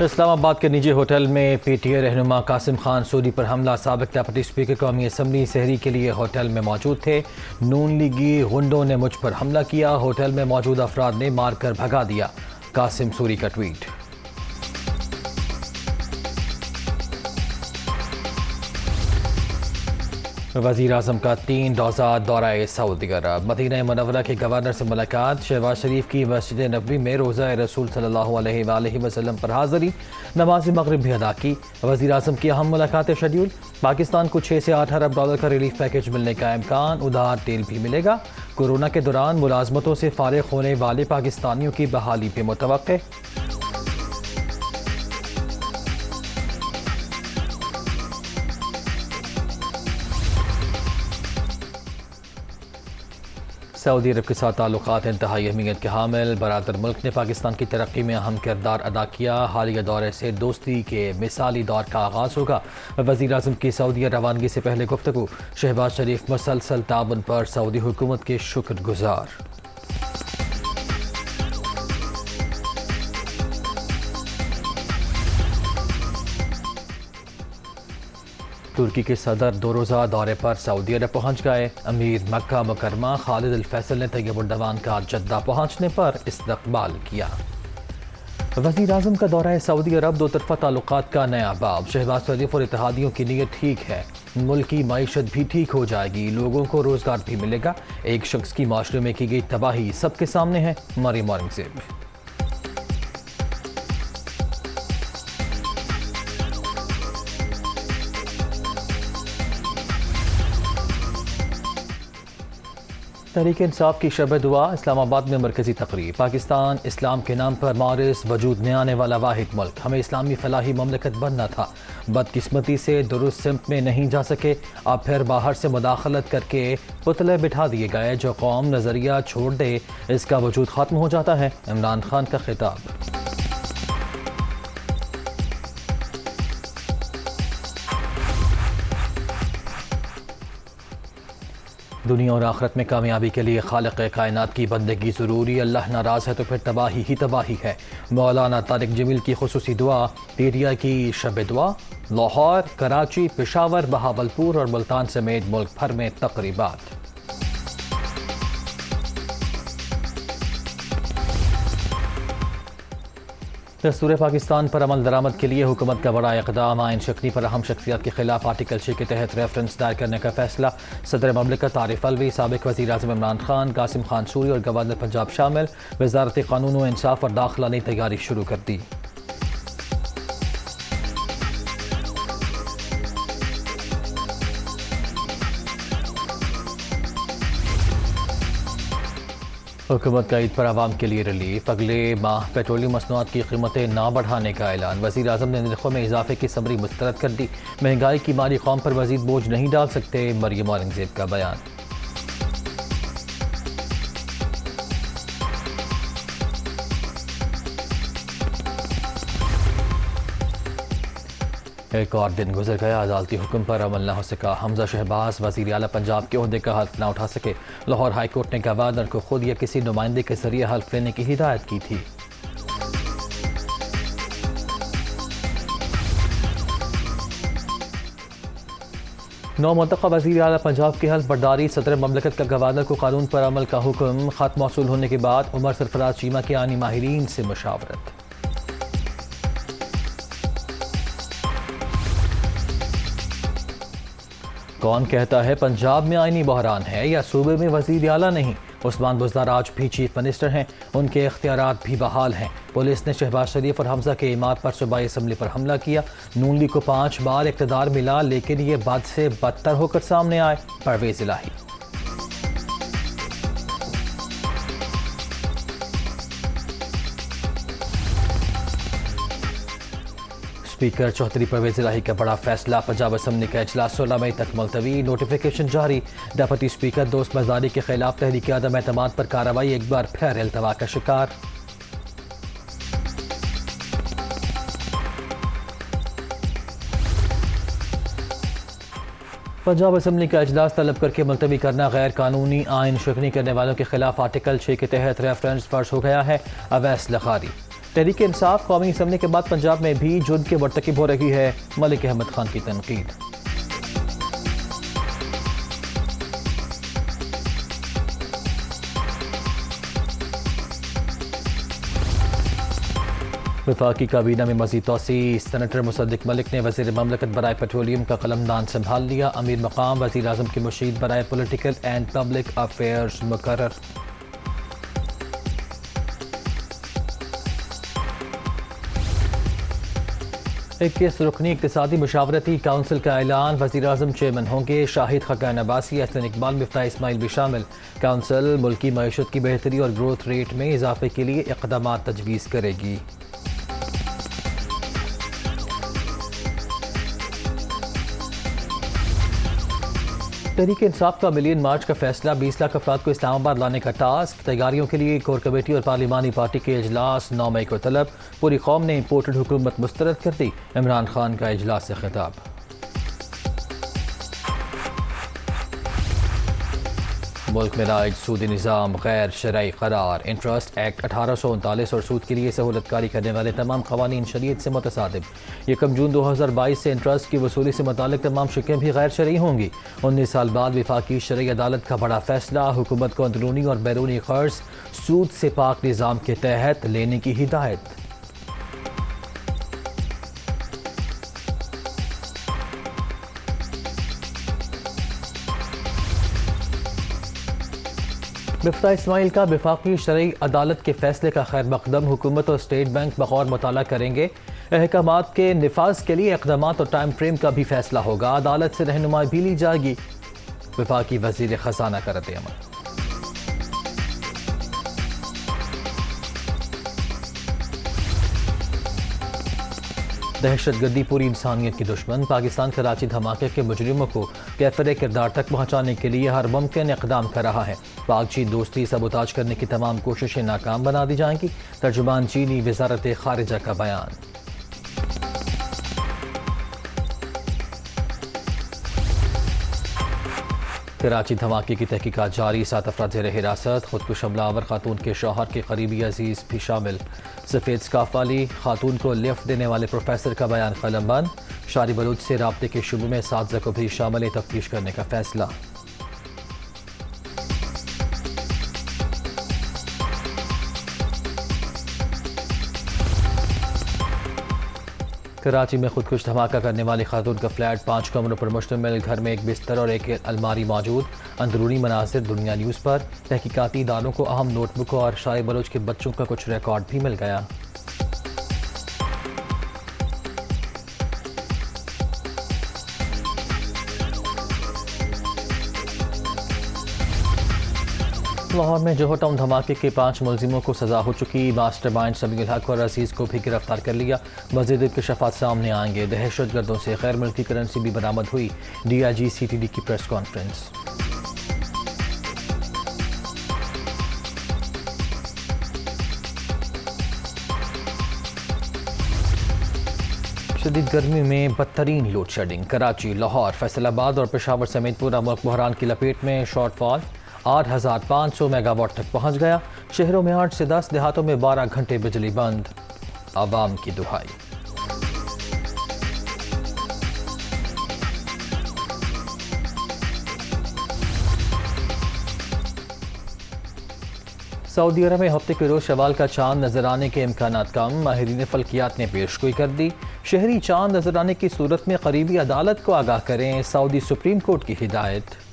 اسلام آباد کے نجی ہوٹل میں پی ٹی اے رہنما قاسم خان سوری پر حملہ۔ سابق ڈپٹی اسپیکر قومی اسمبلی سحری کے لیے ہوٹل میں موجود تھے۔ نون لیگی غنڈوں نے مجھ پر حملہ کیا، ہوٹل میں موجود افراد نے مار کر بھگا دیا، قاسم سوری کا ٹویٹ۔ وزیر اعظم کا 3 روزہ دورہ سعودی عرب۔ مدینہ منورہ کے گورنر سے ملاقات۔ شہباز شریف کی مسجد نبوی میں روزہ رسول صلی اللہ علیہ وآلہ وسلم پر حاضری، نماز مغرب بھی ادا کی۔ وزیر اعظم کی اہم ملاقاتیں شیڈیول۔ پاکستان کو 6 سے 8 ارب ڈالر کا ریلیف پیکج ملنے کا امکان، ادھار تیل بھی ملے گا۔ کورونا کے دوران ملازمتوں سے فارغ ہونے والے پاکستانیوں کی بحالی بھی متوقع۔ سعودی عرب کے ساتھ تعلقات انتہائی اہمیت کے حامل۔ برادر ملک نے پاکستان کی ترقی میں اہم کردار ادا کیا۔ حالیہ دورے سے دوستی کے مثالی دور کا آغاز ہوگا۔ وزیر اعظم کی سعودیہ روانگی سے پہلے گفتگو۔ شہباز شریف مسلسل تعاون پر سعودی حکومت کے شکر گزار۔ ترکی کے صدر 2 روزہ دورے پر سعودی عرب پہنچ گئے۔ امیر مکہ مکرمہ خالد الفیصل نے طیب الروان کا جدہ پہنچنے پر استقبال کیا۔ وزیر اعظم کا دورہ سعودی عرب 2 طرفہ تعلقات کا نیا باب۔ شہباز شریف اور اتحادیوں کی نیت ٹھیک ہے، ملک کی معیشت بھی ٹھیک ہو جائے گی، لوگوں کو روزگار بھی ملے گا۔ ایک شخص کی معاشرے میں کی گئی تباہی سب کے سامنے ہے۔ مریم اورنگزیب۔ تحریک انصاف کی شب دعا۔ اسلام آباد میں مرکزی تقریب۔ پاکستان اسلام کے نام پر مورث وجود میں آنے والا واحد ملک، ہمیں اسلامی فلاحی مملکت بننا تھا، بدقسمتی سے درست سمت میں نہیں جا سکے، اب پھر باہر سے مداخلت کر کے پتلے بٹھا دیے گئے۔ جو قوم نظریہ چھوڑ دے اس کا وجود ختم ہو جاتا ہے، عمران خان کا خطاب۔ دنیا اور آخرت میں کامیابی کے لیے خالق کائنات کی بندگی ضروری، اللہ ناراض ہے تو پھر تباہی ہی تباہی ہے۔ مولانا طارق جمیل کی خصوصی دعا۔ پی ٹی آئی کی شب دعا۔ لاہور، کراچی، پشاور، بہاولپور اور ملتان سمیت ملک بھر میں تقریبات۔ دستور پاکستان پر عمل درآمد کے لیے حکومت کا بڑا اقدام۔ آئین شکنی پر اہم شخصیات کے خلاف آرٹیکل 6 کے تحت ریفرنس دائر کرنے کا فیصلہ۔ صدر مملکت عارف الوی، سابق وزیر اعظم عمران خان، قاسم خان سوری اور گورنر پنجاب شامل۔ وزارت قانون و انصاف اور داخلہ نے تیاری شروع کر دی۔ حکومت کا عید پر عوام کے لیے ریلیف۔ اگلے ماہ پیٹرولیم مصنوعات کی قیمتیں نہ بڑھانے کا اعلان۔ وزیر اعظم نے نرخوں میں اضافے کی سمری مسترد کر دی۔ مہنگائی کی ماری قوم پر مزید بوجھ نہیں ڈال سکتے، مریم اورنگزیب کا بیان۔ ایک اور دن گزر گیا، عدالتی حکم پر عمل نہ ہو سکا۔ حمزہ شہباز وزیر اعلیٰ پنجاب کے عہدے کا حلف نہ اٹھا سکے۔ لاہور ہائی کورٹ نے گورنر کو خود یا کسی نمائندے کے ذریعے حلف لینے کی ہدایت کی تھی۔ نو منتخب وزیر اعلیٰ پنجاب کی حلف برداری۔ صدر مملکت کا گورنر کو قانون پر عمل کا حکم۔ خط موصول ہونے کے بعد عمر سرفراز چیمہ کے آئینی ماہرین سے مشاورت۔ کون کہتا ہے پنجاب میں آئینی بحران ہے یا صوبے میں وزیر اعلیٰ نہیں؟ عثمان بزدار آج بھی چیف منسٹر ہیں، ان کے اختیارات بھی بحال ہیں۔ پولیس نے شہباز شریف اور حمزہ کے امام پر صوبائی اسمبلی پر حملہ کیا۔ نون لیگ کو 5 بار اقتدار ملا لیکن یہ بد سے بدتر ہو کر سامنے آئے۔ پرویز الہی۔ اسپیکر چوہدری پرویز الہی کا بڑا فیصلہ۔ پنجاب اسمبلی کا اجلاس 16 مئی تک ملتوی۔ نوٹیفیکیشن جاری۔ ڈپٹی اسپیکر دوست بازاری کے خلاف تحریک عدم اعتماد پر کارروائی ایک بار پھر التوا کا شکار۔ پنجاب اسمبلی کا اجلاس طلب کر کے ملتوی کرنا غیر قانونی۔ آئین شکنی کرنے والوں کے خلاف آرٹیکل 6 کے تحت ریفرنس فرض ہو گیا ہے۔ اویس لغاری۔ تحریک انصاف قومی اسمبلی کے بعد پنجاب میں بھی جرم کے مرتکب ہو رہی ہے، ملک احمد خان کی تنقید۔ وفاقی کابینہ میں مزید توسیع، سینیٹر مصدق ملک نے وزیر مملکت برائے پیٹرولیم کا قلمدان سنبھال لیا، امیر مقام وزیر اعظم کے مشیر برائے پولیٹیکل اینڈ پبلک افیئرز مقرر۔ اکیس رکنی اقتصادی مشاورتی کونسل کا اعلان، وزیر اعظم چیئرمین ہوں گے، شاہد خاقان عباسی، احسن اقبال، مفتاح اسماعیل بھی شامل۔ کونسل ملکی معیشت کی بہتری اور گروتھ ریٹ میں اضافے کے لیے اقدامات تجویز کرے گی۔ تحریک انصاف کا ملین مارچ کا فیصلہ، 20 لاکھ افراد کو اسلام آباد لانے کا ٹاسک، تیاریوں کے لیے کور کمیٹی اور پارلیمانی پارٹی کے اجلاس 9 مئی کو طلب، پوری قوم نے امپورٹڈ حکومت مسترد کر دی، عمران خان کا اجلاس سے خطاب۔ ملک میں رائج سودی نظام غیر شرعی قرار، انٹرسٹ ایکٹ 1839 اور سود کے لیے سہولت کاری کرنے والے تمام قوانین شریعت سے متصادم۔ 1 جون 2022 سے انٹرسٹ کی وصولی سے متعلق تمام شقیں بھی غیر شرعی ہوں گی۔ 19 سال بعد وفاقی شرعی عدالت کا بڑا فیصلہ، حکومت کو اندرونی اور بیرونی قرض سود سے پاک نظام کے تحت لینے کی ہدایت۔ مفتاح اسماعیل کا وفاقی شرعی عدالت کے فیصلے کا خیر مقدم، حکومت اور اسٹیٹ بینک بغور مطالعہ کریں گے، احکامات کے نفاذ کے لیے اقدامات اور ٹائم فریم کا بھی فیصلہ ہوگا، عدالت سے رہنمائی بھی لی جائے گی۔ وفاقی وزیر خزانہ کا رد عمل۔ دہشت گردی پوری انسانیت کی دشمن، پاکستان کراچی دھماکے کے مجرموں کو کیفر کردار تک پہنچانے کے لیے ہر ممکن اقدام کر رہا ہے، پاک چین دوستی سبوتاژ کرنے کی تمام کوششیں ناکام بنا دی جائیں گی، ترجمان چینی وزارت خارجہ کا بیان۔ کراچی دھماکے کی تحقیقات جاری، 7 افراد زیر حراست، خودکش حملہ آور خاتون کے شوہر کے قریبی عزیز بھی شامل۔ سفید سکارف والی خاتون کو لفٹ دینے والے پروفیسر کا بیان قلم بند، شاری بلوچ سے رابطے کے شبے میں اساتذہ کو بھی شامل تفتیش کرنے کا فیصلہ۔ کراچی میں خودکش دھماکہ کرنے والی خاتون کا فلیٹ، 5 کمروں پر مشتمل، گھر میں ایک بستر اور ایک الماری موجود، اندرونی مناظر دنیا نیوز پر۔ تحقیقاتی اداروں کو اہم نوٹ بک اور شاری بلوچ کے بچوں کا کچھ ریکارڈ بھی مل گیا۔ لاہور میں جوہر ٹاؤن دھماکے کے 5 ملزموں کو سزا ہو چکی، ماسٹر مائنڈ سمیع الحق اور عزیز کو بھی گرفتار کر لیا، مزید انکشافات سامنے آئیں گے۔ دہشت گردوں سے غیر ملکی کرنسی بھی برآمد ہوئی، D I G C T D کی پریس کانفرنس۔ شدید گرمی میں بدترین load shedding, Karachi, Lahore, Faisalabad اور پشاور سمیت پورا ملک بحران کی لپیٹ میں، شارٹ فال 8500 میگا واٹ تک پہنچ گیا، شہروں میں 8 سے 10، دیہاتوں میں 12 گھنٹے بجلی بند، عوام کی دہائی۔ سعودی عرب میں ہفتے کے روز شوال کا چاند نظر آنے کے امکانات کم، ماہرین فلکیات نے پیشگوئی کر دی، شہری چاند نظر آنے کی صورت میں قریبی عدالت کو آگاہ کریں، سعودی سپریم کورٹ کی ہدایت۔